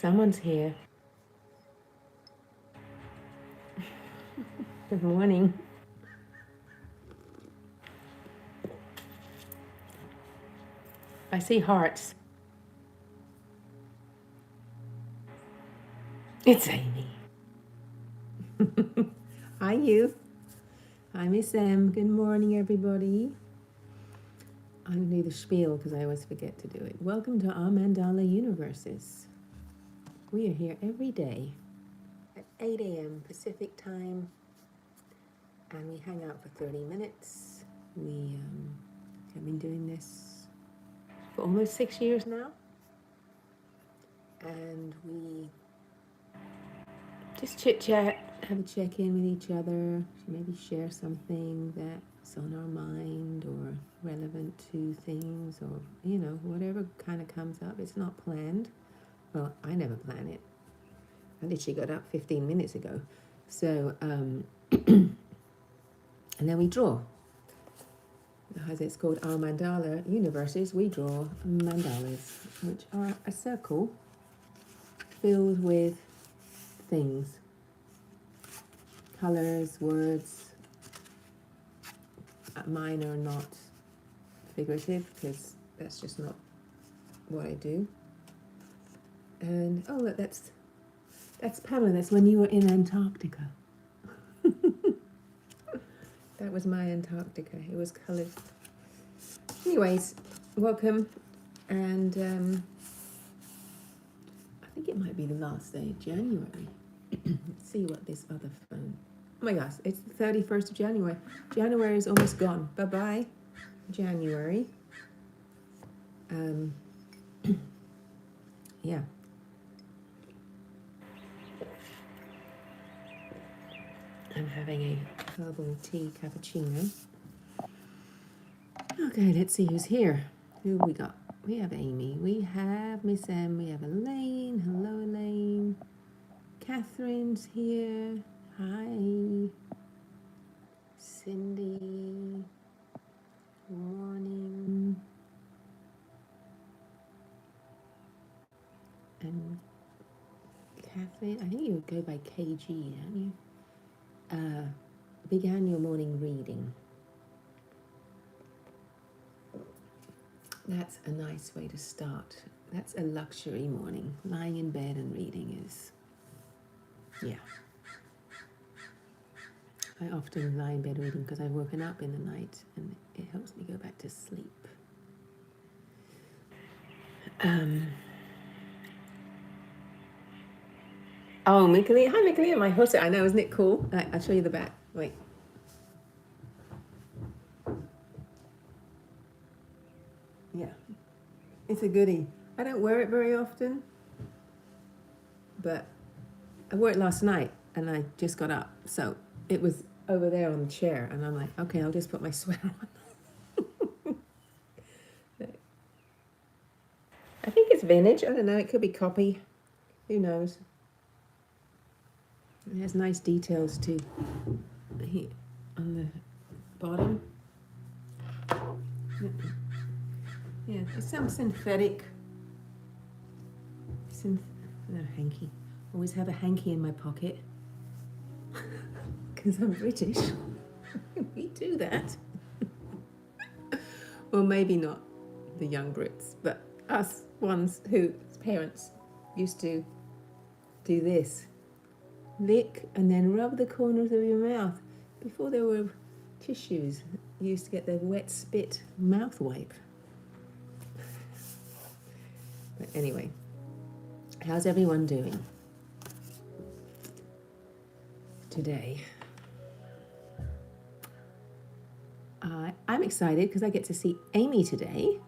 Someone's here. Good morning. I see hearts. It's Amy. Hi, you. Hi, Miss M. Good morning, everybody. I'm going to do the spiel because I always forget to do it. Welcome to our Mandala universes. We are here every day at 8 a.m. Pacific time, and we hang out for 30 minutes. We have been doing this for almost 6 years now, and we just chit chat, have a check in with each other, maybe share something that's on our mind or relevant to things, or whatever kind of comes up. It's not planned. Well, I never plan it. I literally got up 15 minutes ago. So, and then we draw. As it's called our Mandala universes, we draw mandalas, which are a circle filled with things, colors, words. Mine are not figurative because that's just not what I do. And oh, look, that's Pamela. That's when you were in Antarctica. That was my Antarctica. It was coloured. Anyways, welcome, and I think it might be the last day of January. Let's see what this other phone. Oh my gosh, it's the 31st of January. January is almost gone. Bye-bye, January. Yeah. I'm having a herbal tea cappuccino. Okay, let's see who's here. Who have we got? We have Amy. We have Miss M. We have Elaine. Hello, Elaine. Catherine's here. Hi. Cindy. Morning. And Catherine, I think you would go by KG, don't you? Began your morning reading. That's a nice way to start. That's a luxury morning. Lying in bed and reading is, yeah. I often lie in bed reading because I've woken up in the night and it helps me go back to sleep. Oh, Mikaeli. Hi, Mikaeli. My host. I know, isn't it cool? Right, I'll show you the back. Wait. Yeah. It's a goodie. I don't wear it very often, but I wore it last night and I just got up. So it was over there on the chair and I'm like, okay, I'll just put my sweater on. I think it's vintage. I don't know. It could be copy. Who knows? It has nice details too. On the bottom. Yeah, it's some synthetic. No, hanky. Always have a hanky in my pocket. Because I'm British. We do that. Well, maybe not the young Brits, but us ones whose parents used to do this. Lick and then rub the corners of your mouth. Before there were tissues, you used to get the wet spit mouth wipe. But anyway, how's everyone doing today? I'm excited because I get to see Amy today.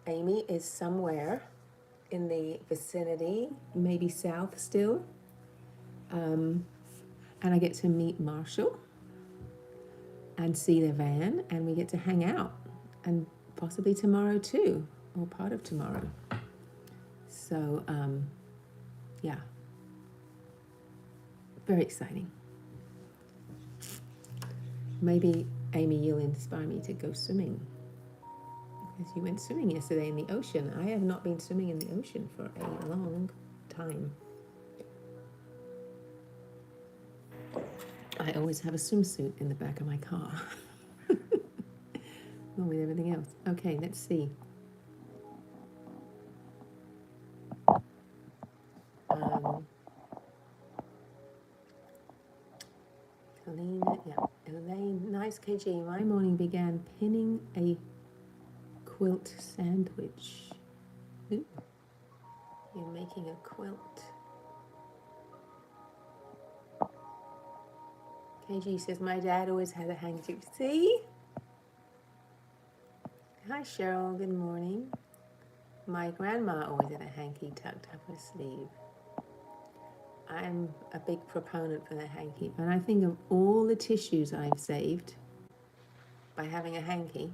Amy is somewhere in the vicinity, maybe south still. And I get to meet Marshall and see their van, and we get to hang out, and possibly tomorrow too, or part of tomorrow. So, yeah, very exciting. Maybe, Amy, you'll inspire me to go swimming Because you went swimming yesterday in the ocean. I have not been swimming in the ocean for a long time. I always have a swimsuit in the back of my car. Along with everything else. Okay, let's see. Elaine, nice KG. My morning began pinning a quilt sandwich. Ooh, you're making a quilt. KG says, my dad always had a hanky. See? Hi Cheryl, good morning. My grandma always had a hanky tucked up her sleeve. I'm a big proponent for the hanky, and I think of all the tissues I've saved by having a hanky,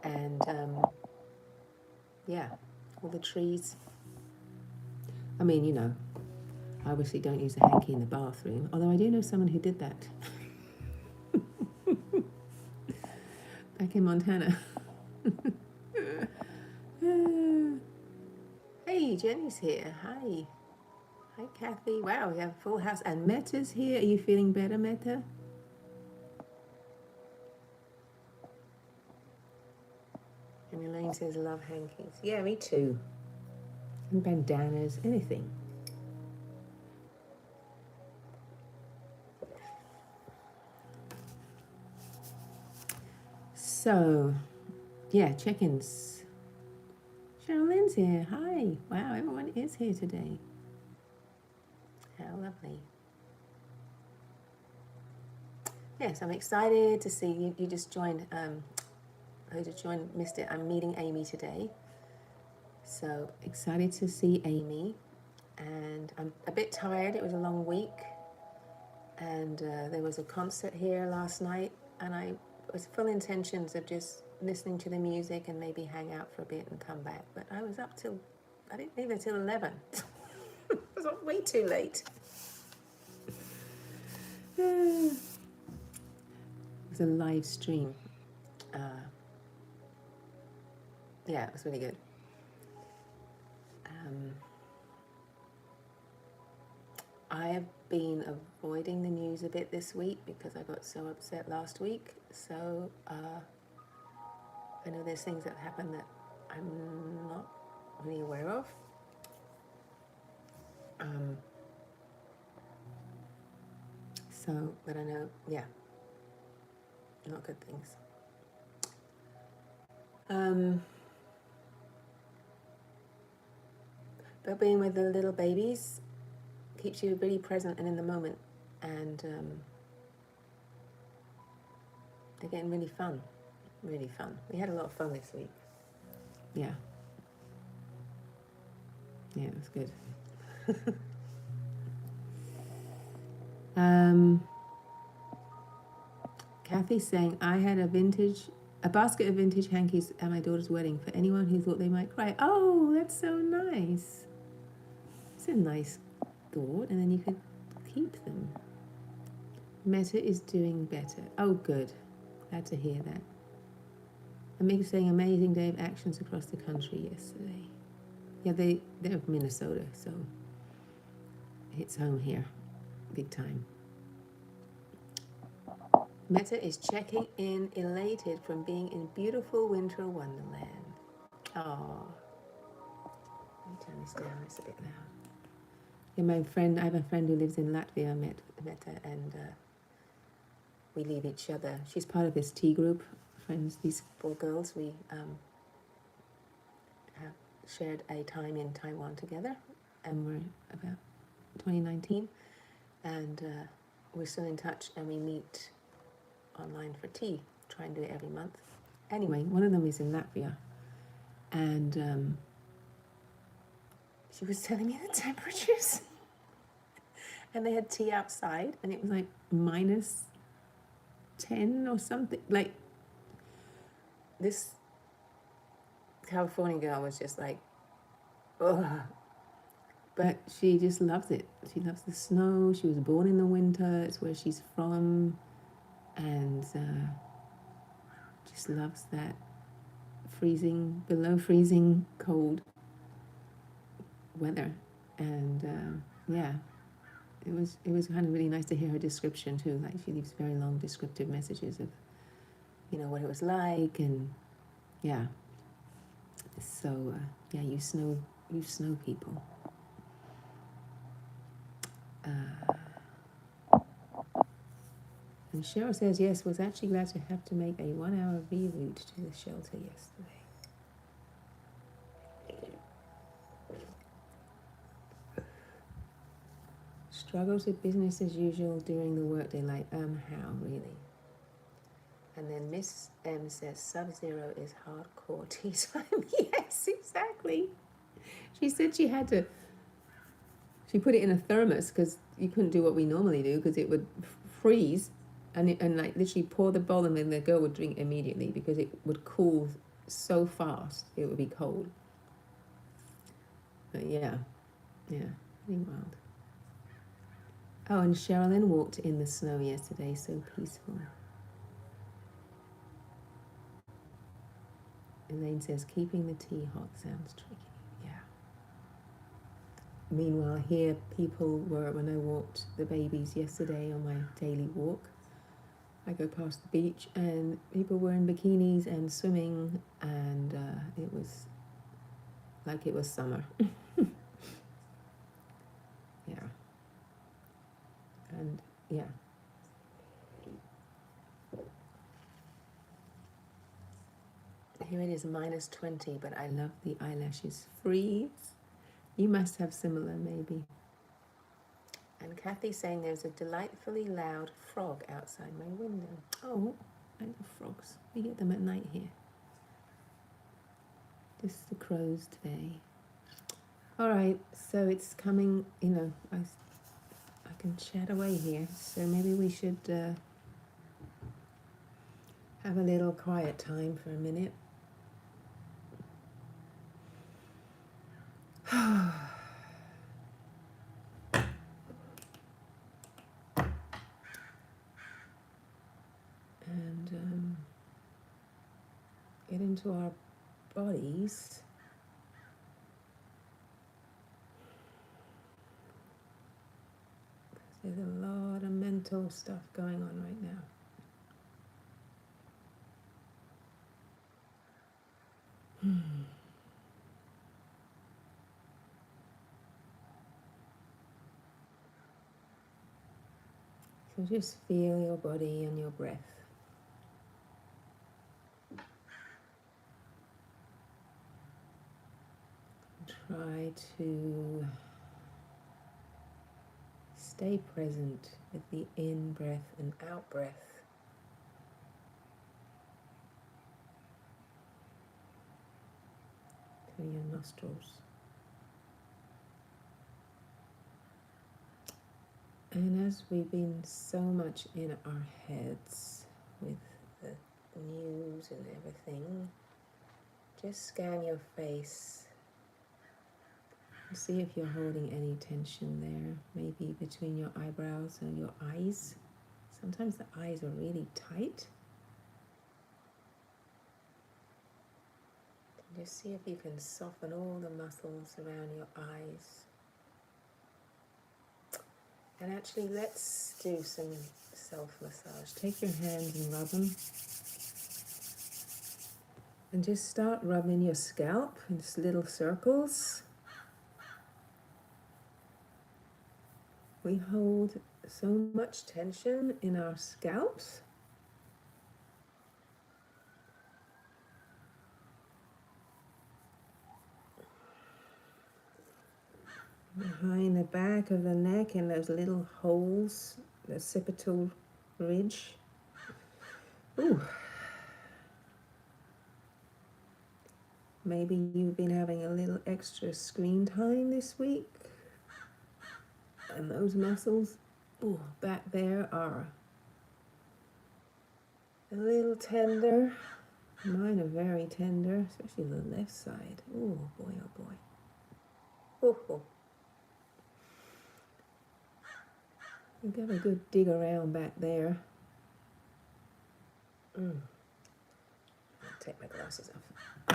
and yeah, all the trees. I mean, you know, I obviously don't use a hanky in the bathroom, although I do know someone who did that back in Montana. Hey, Jenny's here. Hi. Hi, Kathy. Wow, we have a full house. And Meta's here. Are you feeling better, Meta? And Elaine says, love hankies. Yeah, me too. And bandanas, anything. So, yeah, check-ins. Cheryl Lynn's here. Hi. Wow, everyone is here today. How lovely. Yes, I'm excited to see you. You just joined. Who just joined? Missed it. I'm meeting Amy today. So excited to see Amy. And I'm a bit tired. It was a long week. And there was a concert here last night. And I was full intentions of just listening to the music and maybe hang out for a bit and come back. But I was up till, I didn't leave until 11. It was way too late. It was a live stream. Yeah, it was really good. I have been avoiding the news a bit this week because I got so upset last week. So I know there's things that happen that I'm not really aware of. So, but I know, yeah, not good things. But being with the little babies keeps you really present and in the moment, and they're getting really fun, really fun. We had a lot of fun this week. Yeah, it was good. Kathy's saying, I had a basket of vintage hankies at my daughter's wedding for anyone who thought they might cry. Oh, that's so nice. It's a nice thought, and then you could keep them. Meta is doing better. Oh, good. Glad to hear that. I'm saying amazing day of actions across the country yesterday. Yeah, they're Minnesota, so it hits home here, big time. Meta is checking in, elated from being in beautiful winter wonderland. Oh, let me turn this down. It's a bit loud. Yeah, I have a friend who lives in Latvia, Meta, and we leave each other. She's part of this tea group, friends, these 4 girls. We have shared a time in Taiwan together, and we're about 2019, and we're still in touch, and we meet online for tea, try and do it every month. Anyway, one of them is in Latvia, and she was telling me the temperatures. And they had tea outside, and it was like minus 10 or something. Like, this California girl was just like, ugh. But she just loves it. She loves the snow. She was born in the winter. It's where she's from. And just just loves that freezing, below freezing cold weather. And yeah, it was kind of really nice to hear her description too. Like she leaves very long descriptive messages of, you know, what it was like, and yeah. So yeah, you snow people. And Cheryl says, yes, was actually glad to have to make a 1 hour reroute to the shelter yesterday. Struggles with business as usual during the workday, like, how, really? And then Miss M says, Sub-Zero is hardcore tea time. Yes, exactly. She said she put it in a thermos because you couldn't do what we normally do because it would freeze and like literally pour the bowl and then the girl would drink immediately because it would cool so fast it would be cold. But yeah, pretty wild. Oh, and Sherilyn walked in the snow yesterday, so peaceful. Elaine says, keeping the tea hot sounds tricky. Yeah. Meanwhile, here people were, when I walked the babies yesterday on my daily walk, I go past the beach and people were in bikinis and swimming, and it was like it was summer. Yeah. And yeah. Here it is -20, but I love the eyelashes. Freeze. You must have similar, maybe. And Kathy's saying there's a delightfully loud frog outside my window. Oh, I love frogs. We get them at night here. Just the crows today. All right, so it's coming, you know, I can chat away here. So maybe we should have a little quiet time for a minute. And get into our bodies. There's a lot of mental stuff going on right now. So just feel your body and your breath. Try to stay present with the in-breath and out-breath. Through your nostrils. And as we've been so much in our heads with the news and everything, just scan your face and see if you're holding any tension there, maybe between your eyebrows and your eyes. Sometimes the eyes are really tight. Just see if you can soften all the muscles around your eyes. And actually, let's do some self-massage. Take your hands and rub them. And just start rubbing your scalp in just little circles. We hold so much tension in our scalps. Behind the back of the neck and those little holes, the occipital ridge. Ooh. Maybe you've been having a little extra screen time this week. And those muscles, ooh, back there are a little tender. Mine are very tender, especially the left side. Oh boy, oh boy. Oh. You got a good dig around back there. take my glasses off.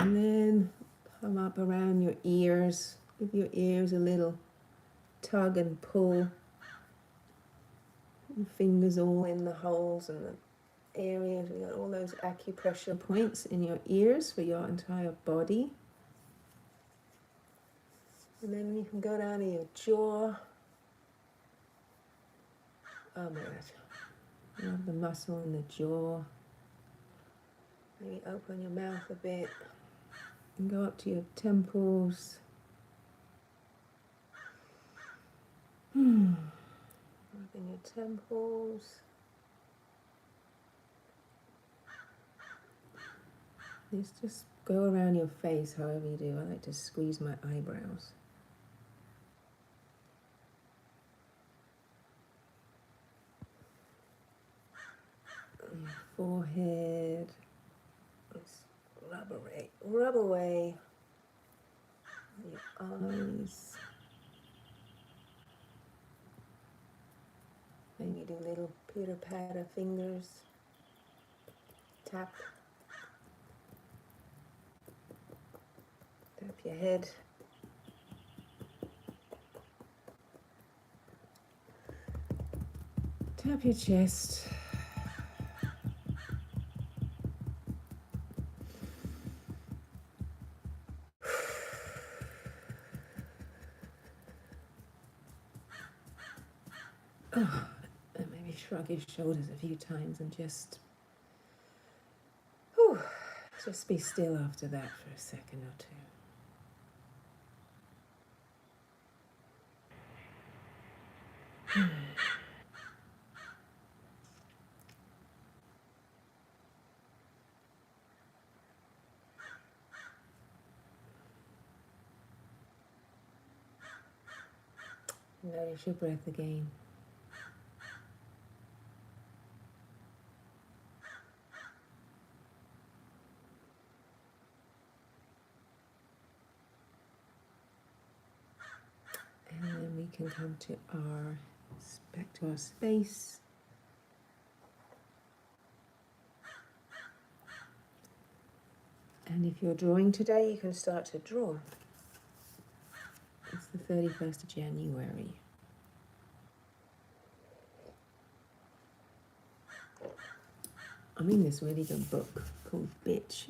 And then come up around your ears. Give your ears a little tug and pull. Your fingers all in the holes and the areas. We got all those acupressure points in your ears for your entire body. And then you can go down to your jaw. Oh my gosh. Rub the muscle in the jaw. Maybe open your mouth a bit. And go up to your temples. Rubbing your temples. Let's just go around your face however you do. I like to squeeze my eyebrows. Your forehead. Let's rub away. Your eyes. Maybe do little pitter-patter fingers. Tap. Tap your head. Tap your chest. Oh, and maybe shrug your shoulders a few times and just be still after that for a second or two. Notice your breath again. And then we can come to back to our space. And if you're drawing today, you can start to draw. It's the 31st of January. I'm in this really good book called Bitch.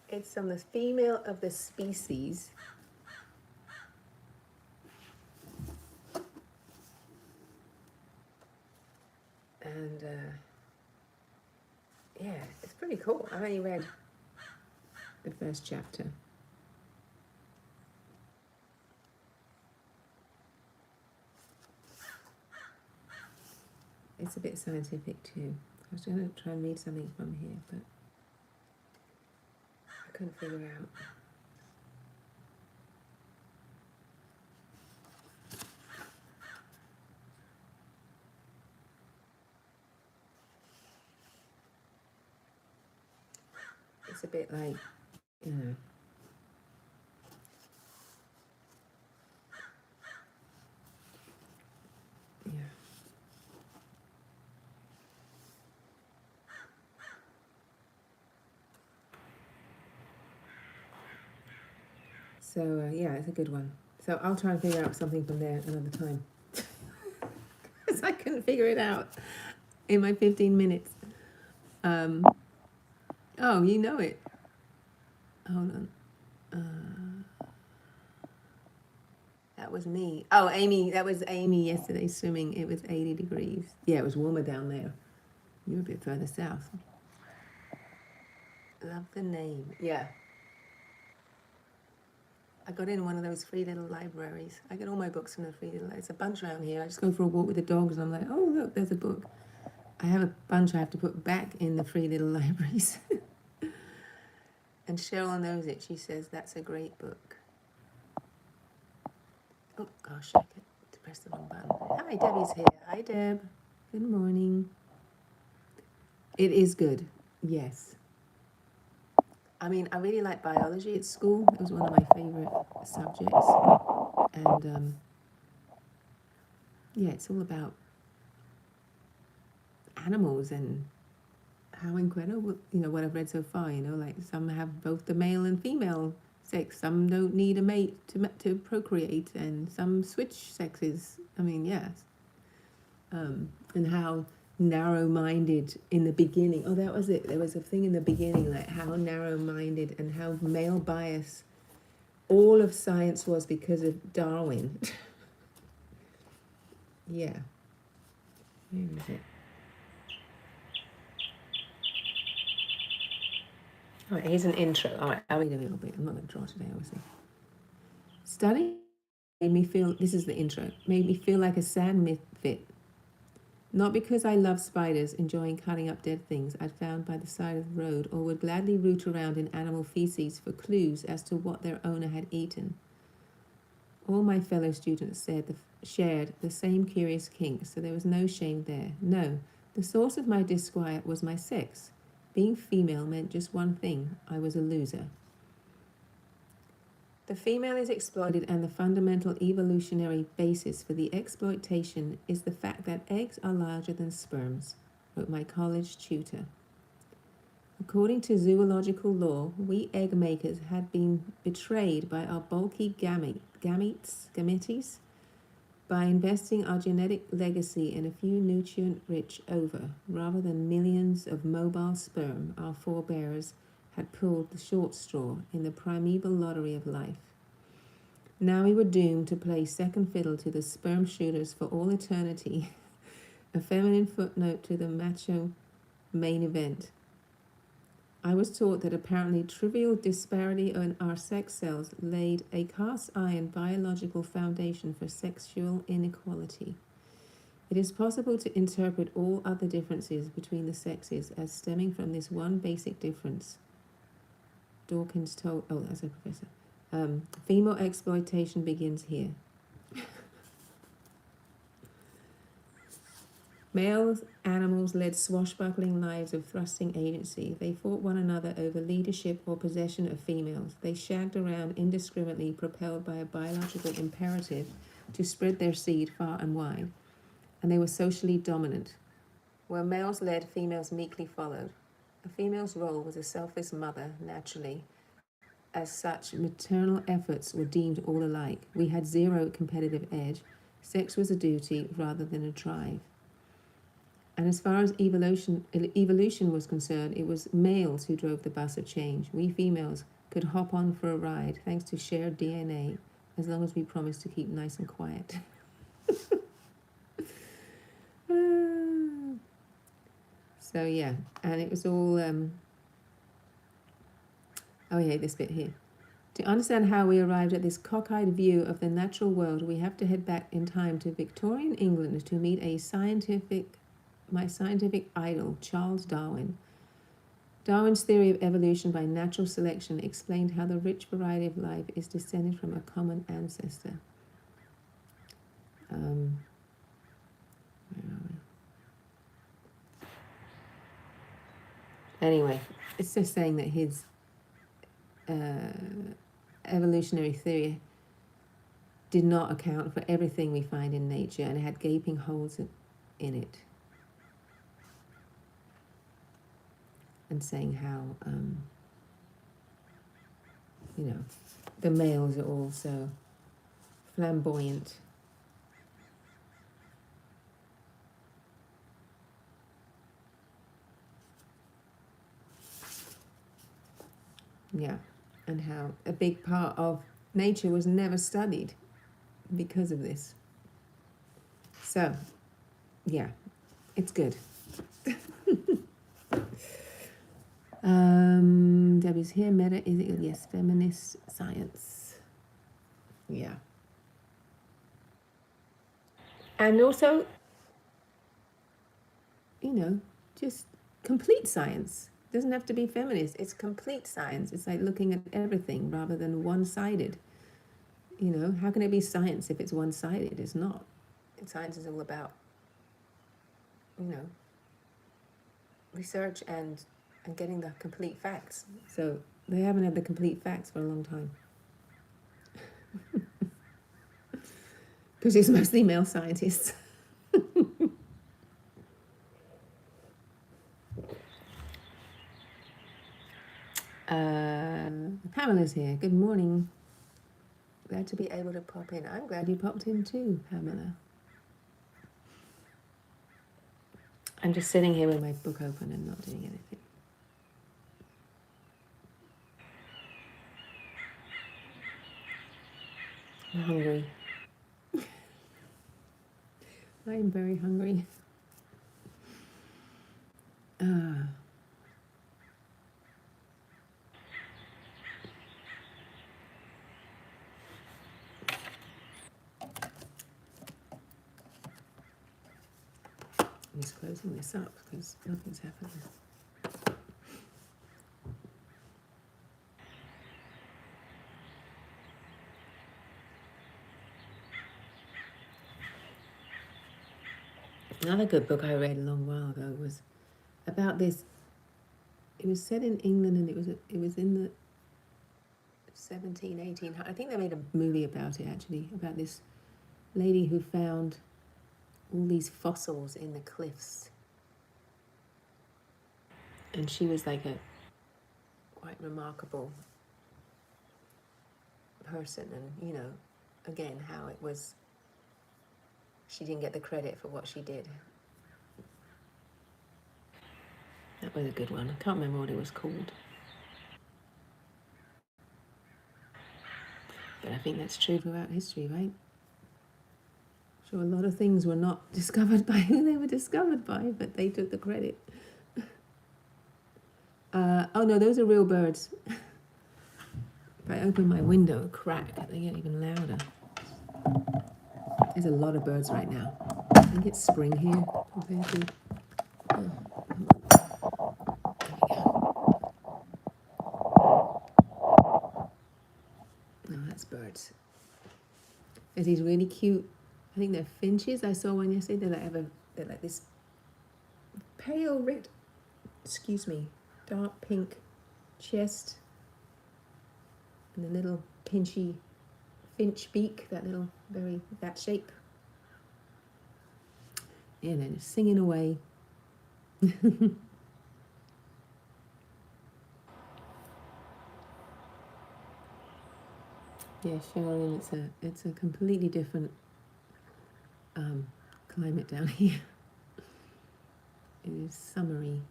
It's on the female of the species. And yeah, it's pretty cool. I've only read the first chapter. It's a bit scientific too. I was going to try and read something from here, but I couldn't figure out. It's a bit like, you know, yeah. So yeah, it's a good one. So I'll try and figure out something from there another time. Because I couldn't figure it out in my 15 minutes. Oh, you know it. Hold on. That was me. Oh, Amy, that was Amy yesterday swimming. It was 80 degrees. Yeah, it was warmer down there. You're a bit further south. Love the name. Yeah. I got in one of those free little libraries. I get all my books from the free little. It's a bunch around here. I just go for a walk with the dogs and I'm like, oh, look, there's a book. I have a bunch I have to put back in the free little libraries. And Cheryl knows it. She says that's a great book. Oh, gosh, I could press the wrong button. Hi, Debbie's here. Hi, Deb. Good morning. It is good, yes. I mean, I really like biology at school. It was one of my favorite subjects. And, yeah, it's all about animals and how incredible, what I've read so far, like some have both the male and female sex, some don't need a mate to procreate, and some switch sexes. I mean, yes. And how narrow-minded in the beginning. Oh, that was it. There was a thing in the beginning, like how narrow-minded and how male bias all of science was because of Darwin. Yeah. Where is it? All right, here's an intro. All right, I'll read a little bit. I'm not going to draw today, obviously. Studying made me feel, this is the intro, made me feel like a sad misfit. Not because I love spiders, enjoying cutting up dead things I'd found by the side of the road, or would gladly root around in animal feces for clues as to what their owner had eaten. All my fellow students shared the same curious kink, so there was no shame there. No, the source of my disquiet was my sex. Being female meant just one thing: I was a loser. The female is exploited, and the fundamental evolutionary basis for the exploitation is the fact that eggs are larger than sperms, wrote my college tutor. According to zoological law, we egg makers had been betrayed by our bulky gametes, by investing our genetic legacy in a few nutrient-rich ova, rather than millions of mobile sperm. Our forebears had pulled the short straw in the primeval lottery of life. Now we were doomed to play second fiddle to the sperm shooters for all eternity, a feminine footnote to the macho main event. I was taught that apparently trivial disparity in our sex cells laid a cast-iron biological foundation for sexual inequality. It is possible to interpret all other differences between the sexes as stemming from this one basic difference. Dawkins told, as a professor, female exploitation begins here. Male animals led swashbuckling lives of thrusting agency. They fought one another over leadership or possession of females. They shagged around indiscriminately, propelled by a biological imperative to spread their seed far and wide. And they were socially dominant. Where males led, females meekly followed. A female's role was a selfless mother, naturally. As such, maternal efforts were deemed all alike. We had zero competitive edge. Sex was a duty rather than a drive. And as far as evolution was concerned, it was males who drove the bus of change. We females could hop on for a ride thanks to shared DNA, as long as we promised to keep nice and quiet. So yeah, and it was all, this bit here. To understand how we arrived at this cockeyed view of the natural world, we have to head back in time to Victorian England to meet my scientific idol, Charles Darwin. Darwin's theory of evolution by natural selection explained how the rich variety of life is descended from a common ancestor. Where are we? Anyway, it's just saying that his evolutionary theory did not account for everything we find in nature, and it had gaping holes in it. And saying how, the males are all so flamboyant. Yeah, and how a big part of nature was never studied because of this. So, yeah, it's good. Debbie's here. Meta is it? Yes, feminist science. Yeah. And also, just complete science. It doesn't have to be feminist. It's complete science. It's like looking at everything rather than one-sided. How can it be science if it's one-sided? It's not. Science is all about, research and getting the complete facts. So they haven't had the complete facts for a long time. Because it's mostly male scientists. Pamela's here. Good morning. Glad to be able to pop in. I'm glad you popped in too, Pamela. I'm just sitting here with my book open and not doing anything. I'm hungry. I'm very hungry. I'm just closing this up because nothing's happening. Another good book I read a long while ago was about this. It was set in England and it was in the 17, 18. I think they made a movie about it actually, about this lady who found all these fossils in the cliffs. And she was like a quite remarkable person. And, you know, again, how it was, she didn't get the credit for what she did. That was a good one. I can't remember what it was called. But I think that's true throughout history, right? Sure, a lot of things were not discovered by who they were discovered by, but they took the credit. Oh no, those are real birds. If I open my window a crack, they get even louder. There's a lot of birds right now. I think it's spring here compared to... Oh, no, that's birds. There's these really cute, I think they're finches. I saw one yesterday. They're like this pale red, dark pink chest and the little pinchy finch beak, that shape. Yeah, they're just singing away. Yeah, Sharon, it's a completely different climate down here. It is summery.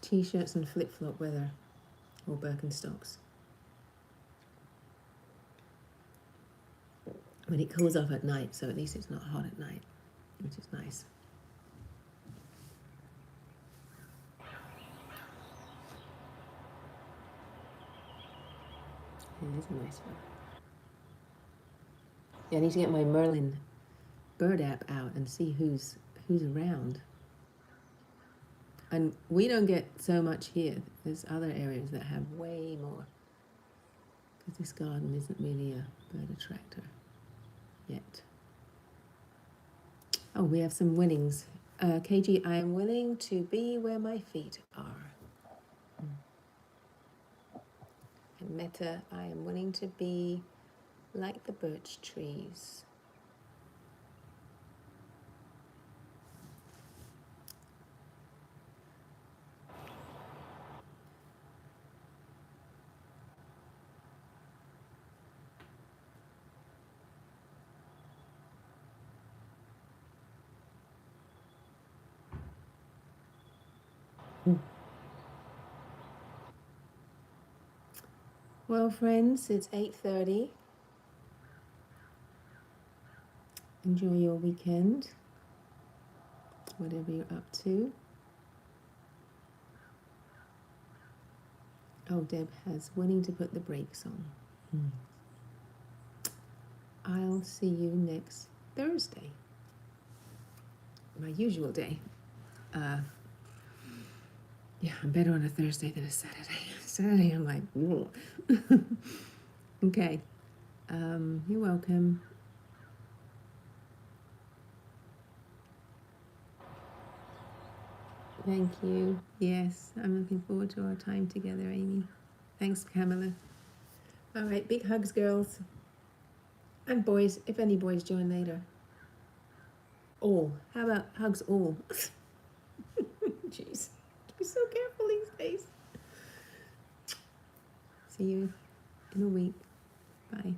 T-shirts and flip-flop weather, or Birkenstocks. But it cools off at night, so at least it's not hot at night, which is nice. It is a nice one. Yeah, I need to get my Merlin bird app out and see who's around. And we don't get so much here. There's other areas that have way more. Because this garden isn't really a bird attractor yet. Oh, we have some winnings. KG, I am willing to be where my feet are. And Meta, I am willing to be like the birch trees. Well, friends, it's 8:30. Enjoy your weekend, whatever you're up to. Oh, Deb has willing to put the brakes on. I'll see you next Thursday. My usual day. Yeah, I'm better on a Thursday than a Saturday. Saturday, I'm like, whoa. Okay. You're welcome. Thank you. Yes, I'm looking forward to our time together, Amy. Thanks, Camilla. All right, big hugs, girls. And boys, if any boys join later. All. How about hugs all? Jeez. Be so careful these days. See you in a week. Bye.